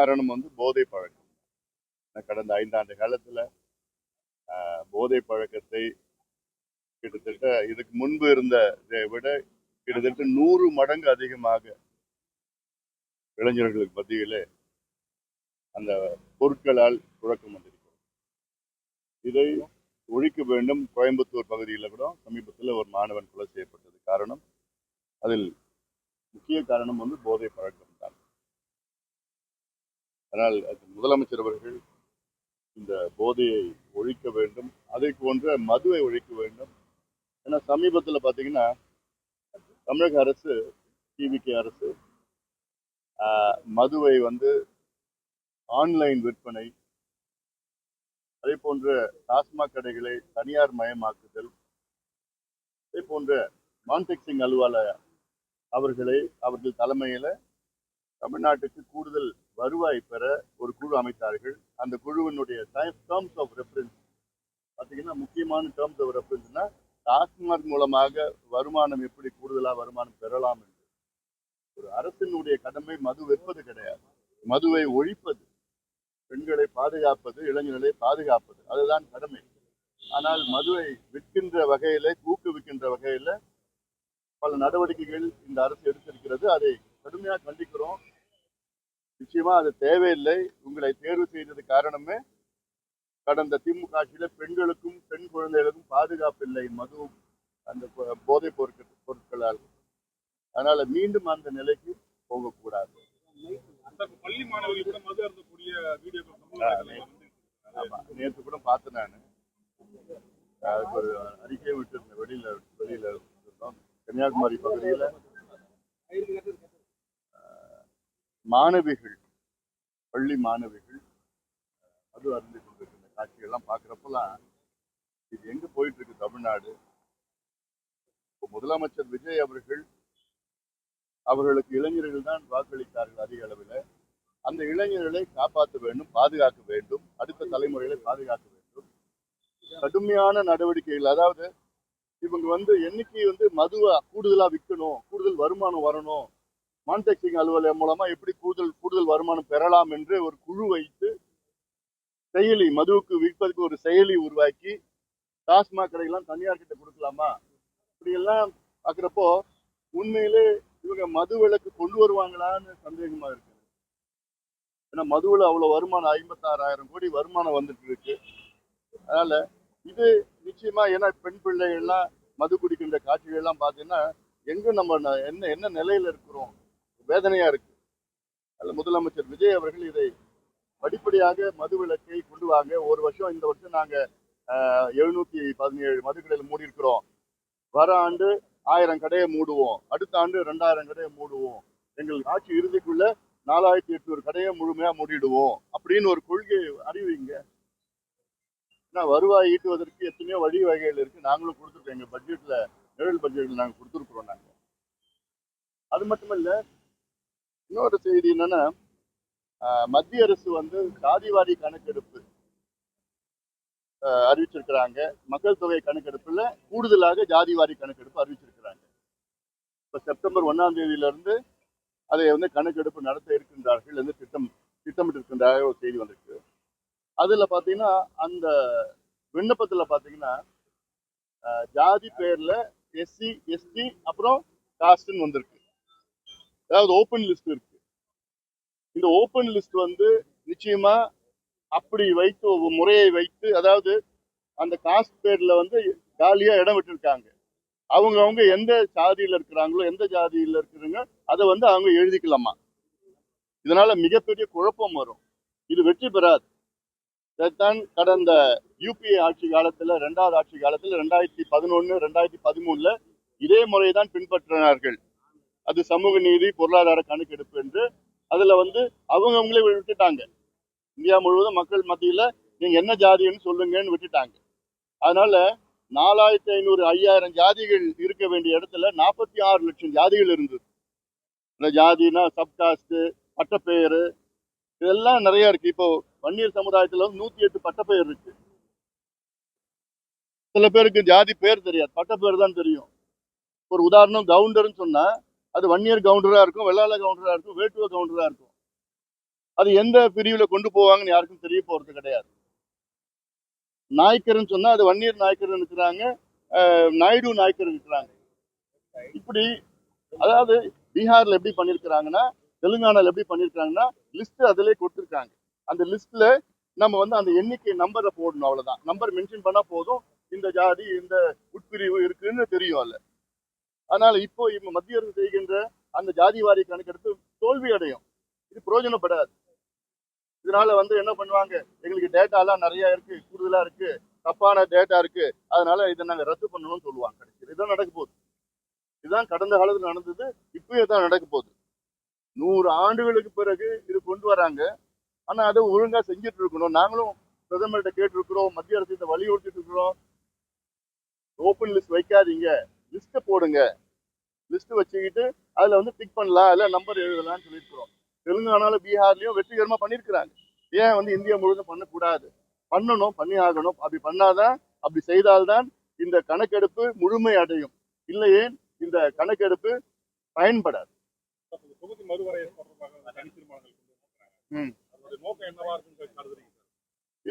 காரணம் போதை பழக்கம். கடந்த 5 ஆண்டு காலத்துல போதை பழக்கத்தை கிட்டத்தட்ட இதுக்கு முன்பு இருந்ததை விட கிட்டத்தட்ட 100 மடங்கு அதிகமாக இளைஞர்களுக்கு மத்தியிலே அந்த பொருட்களால் புழக்கம் வந்திருக்கிறது. இதை ஒழிக்க வேண்டும். கோயம்புத்தூர் பகுதியில் கூட சமீபத்தில் ஒரு மாணவன் கொலை செய்யப்பட்டது. காரணம், அதில் முக்கிய காரணம் போதை பழக்கம் தான். ஆனால் முதலமைச்சர் அவர்கள் இந்த போதையை ஒழிக்க வேண்டும், அதை போன்ற மதுவை ஒழிக்க வேண்டும். ஏன்னா சமீபத்தில் பார்த்தீங்கன்னா தமிழக அரசு, டிவிகே அரசு மதுவை ஆன்லைன் விற்பனை, அதே போன்ற டாஸ்மாக் கடைகளை தனியார் மயமாக்குதல், அதே போன்ற மான்டெக்சிங் அலுவலர் அவர்கள் தலைமையில தமிழ்நாட்டுக்கு கூடுதல் வருவாய் பெற ஒரு குழு அமைத்தார்கள். அந்த குழுவினுடைய டேர்ம்ஸ் ஆஃப் ரெஃபரன்ஸ் பார்த்தீங்கன்னா, முக்கியமான டேர்ம்ஸ் ஆஃப் ரெஃபரன்ஸ்னா டாஸ்மாக் மூலமாக வருமானம் எப்படி கூடுதலாக வருமானம் பெறலாம் என்று. ஒரு அரசினுடைய கடமை மது விற்பது கிடையாது, மதுவை ஒழிப்பது, பெண்களை பாதுகாப்பது, இளைஞர்களை பாதுகாப்பது, அதுதான் கடமை. ஆனால் மதுவை விற்கின்ற வகையில, ஊக்குவிக்கின்ற வகையில பல நடவடிக்கைகள் இந்த அரசு எடுத்திருக்கிறது. அதை கடுமையாக கண்டிக்கிறோம். நிச்சயமா அது தேவையில்லை. உங்களை தேர்வு செய்தது காரணமே கடந்த திமுக ஆட்சியில பெண்களுக்கும் பெண் குழந்தைகளுக்கும் பாதுகாப்பு இல்லை மது அந்த போதைப் பொருட்களால். அதனால மீண்டும் அந்த நிலைக்கு போகக்கூடாது. பள்ளி மாணவர்கள் மது அருந்தக்கூடிய நேற்று கூட பார்த்தேன். நான் அதுக்கு ஒரு அறிக்கை விட்டு வெளியில இருந்தோம். கன்னியாகுமரி பகுதியில் மாணவிகள், பள்ளி மாணவிகள் மது அருந்தி கொண்டிருக்கிற காட்சிகள்லாம் பார்க்குறப்பெல்லாம் இது எங்க போயிட்டு இருக்கு தமிழ்நாடு? முதலமைச்சர் விஜய் அவர்களுக்கு இளைஞர்கள் தான் வாக்களித்தார்கள் அதிக அளவில். அந்த இளைஞர்களை காப்பாற்ற வேண்டும், பாதுகாக்க வேண்டும், அடுத்த தலைமுறைகளை பாதுகாக்க வேண்டும். கடுமையான நடவடிக்கைகள், அதாவது இவங்க என்னைக்கு மதுவை கூடுதலா விற்கணும், கூடுதல் வருமானம் வரணும், மான்டெக்சிங் அலுவலகம் மூலமா எப்படி கூடுதல் வருமானம் பெறலாம் என்று ஒரு குழு வைத்து செயலி, மதுவுக்கு விற்பதற்கு ஒரு செயலி உருவாக்கி டாஸ்மாக் கடைகள்லாம் தனியார் கிட்ட கொடுக்கலாமா, இப்படியெல்லாம் பார்க்குறப்போ உண்மையிலே இவங்க மது விலக்கு கொண்டு வருவாங்களான்னு சந்தேகமா இருக்கு. ஏன்னா மதுவில் அவ்வளவு வருமானம், 56,000 கோடி வருமானம் வந்துட்டு இருக்கு. அதனால இது நிச்சயமா, ஏன்னா பெண் பிள்ளைகள்லாம் மது குடிக்கின்ற காட்சிகள் எல்லாம் பார்த்தீங்கன்னா எங்க நம்ம என்ன நிலையில இருக்கிறோம், வேதனையா இருக்கு. அதில் முதலமைச்சர் விஜய் அவர்கள் இதை படிப்படியாக மது விலக்கை கொண்டு வாங்க. ஒரு வருஷம், இந்த வருஷம் நாங்க 717 மதுக்கடையில் மூடி இருக்கிறோம். வர ஆண்டு 1000 கடையை மூடுவோம், அடுத்த ஆண்டு 2000 கடையை மூடுவோம், எங்கள் ஆட்சி இறுதிக்குள்ள 4800 கடையை முழுமையா மூடிடுவோம் அப்படின்னு ஒரு கொள்கையை அறிவிங்க. ஏன்னா வருவாய் ஈட்டுவதற்கு எத்தனையோ வழி வகைகள் இருக்கு. நாங்களும் கொடுத்துருக்கோம், எங்க பட்ஜெட்ல, நிழல் பட்ஜெட்ல நாங்க கொடுத்துருக்குறோம். நாங்க அது மட்டுமல்ல, இன்னொரு செய்தி என்னன்னா, மத்திய அரசு சாதிவாரி கணக்கெடுப்பு அறிவிச்சிருக்கிறாங்க. மக்கள் தொகை கணக்கெடுப்புல கூடுதலாக ஜாதிவாரி கணக்கெடுப்பு அறிவிச்சிருக்கிறாங்க. இப்ப செப்டம்பர் 1ஆம் தேதியிலிருந்து அதை கணக்கெடுப்பு நடத்த இருக்கின்றார்கள் என்று திட்டமிட்டு இருக்கின்றார்கள் ஒரு செய்தி வந்திருக்கு. அதுல பாத்தீங்கன்னா, அந்த விண்ணப்பத்துல பாத்தீங்கன்னா ஜாதி பேர்ல எஸ்சி, எஸ்டி, அப்புறம் காஸ்ட்னு வந்திருக்கு. அதாவது ஓப்பன் லிஸ்ட் இருக்கு. இந்த ஓப்பன் லிஸ்ட் நிச்சயமா அப்படி வைத்து, ஒரு முறையை வைத்து, அதாவது அந்த காஸ்ட் பேர்ல காலியா இடம் விட்டுருக்காங்க. அவங்க எந்த சாதியில இருக்கிறாங்களோ, எந்த ஜாதியில இருக்கிறாங்க, அதை அவங்க எழுதிக்கலாமா. இதனால மிகப்பெரிய குழப்பம் வரும். இது வெற்றி பெறாது. இதைத்தான் கடந்த யூபிஏ ஆட்சி காலத்துல, 2வது ஆட்சி காலத்துல 2011, 2013 இதே முறைதான் பின்பற்றினார்கள். அது சமூக நீதி பொருளாதார கணக்கெடுப்பு என்று. அதுல அவங்களே விட்டுட்டாங்க. இந்தியா முழுவதும் மக்கள் மத்தியில நீங்க என்ன ஜாதின்னு சொல்லுங்கன்னு விட்டுட்டாங்க. அதனால 4500, 5000 ஜாதிகள் இருக்க வேண்டிய இடத்துல 46 லட்சம் ஜாதிகள் இருந்தது. இந்த ஜாதினா சப்காஸ்ட், பட்டப்பெயர், இதெல்லாம் நிறைய இருக்கு. இப்போ வன்னியர் சமுதாயத்துல 108 பட்டப்பெயர் இருக்கு. சில பேருக்கு ஜாதி பேர் தெரியாது, பட்டப்பெயர் தான் தெரியும். ஒரு உதாரணம், கவுண்டர்னு சொன்னா அது வன்னியர் கவுண்டரா இருக்கும், வெள்ளாள கவுண்டரா இருக்கும், வேட்டுவ கவுண்டரா இருக்கும். அது எந்த பிரிவுல கொண்டு போவாங்கன்னு யாருக்கும் தெரிய போறது கிடையாது. நாய்க்கர்னு சொன்னா அது வன்னியர் நாய்க்கர் இருக்கிறாங்க, நாயுடு நாய்க்கர் இருக்கிறாங்க. இப்படி அதாவது பீகார்ல எப்படி பண்ணிருக்கிறாங்கன்னா, தெலுங்கானால எப்படி பண்ணிருக்காங்கன்னா, லிஸ்ட் அதிலே கொடுத்துருக்காங்க. அந்த லிஸ்ட்ல நம்ம வந்து அந்த எண்ணிக்கை நம்பரை போடணும், அவ்வளவுதான். நம்பர் மென்ஷன் பண்ணா போதும், இந்த ஜாதி இந்த உட்பிரிவு இருக்குன்னு தெரியும் அல்ல. அதனால இப்போ மத்திய அரசு செய்கின்ற அந்த ஜாதி வாரி கணக்கெடுப்பு தோல்வி அடையும். இது பிரயோஜனப்படாது. இதனால வந்து என்ன பண்ணுவாங்க, எங்களுக்கு டேட்டா எல்லாம் நிறைய இருக்கு, கூடுதலா இருக்கு, தப்பான டேட்டா இருக்கு, அதனால இதை நாங்க ரத்து பண்ணணும்னு சொல்லுவாங்க. இதுதான் நடக்க போகுது. இதுதான் கடந்த காலத்தில் நடந்தது, இப்பயும் தான் நடக்க போகுது. 100 ஆண்டுகளுக்கு பிறகு இது கொண்டு வராங்க. ஆனா அதை ஒழுங்கா செஞ்சுட்டு இருக்கணும். நாங்களும் பிரதமர்கிட்ட கேட்டிருக்கிறோம், மத்திய அரசு இதை வலியுறுத்திட்டு இருக்கிறோம். ஓப்பன் லிஸ்ட் வைக்காதீங்க, லிஸ்ட் போடுங்க. லிஸ்ட் வச்சுக்கிட்டு அதுல வந்து டிக் பண்ணலாம், அதுல நம்பர் எழுதலாம்னு சொல்லியிருக்கிறோம். தெலுங்கானால பீகார்லயும் வெற்றிகரமா பண்ணியிருக்கிறாங்க. ஏன் வந்து இந்தியா முழுவதும் பண்ணக்கூடாது? பண்ணணும், பண்ணி ஆகணும். அப்படி பண்ணாதான், அப்படி செய்தால்தான் இந்த கணக்கெடுப்பு முழுமை அடையும். இல்லையே இந்த கணக்கெடுப்பு பயன்படாது. தொகுதி மறுவரையறை தொடர்பாக தனி தீர்மானங்கள் கொண்டு வந்திருக்காங்க.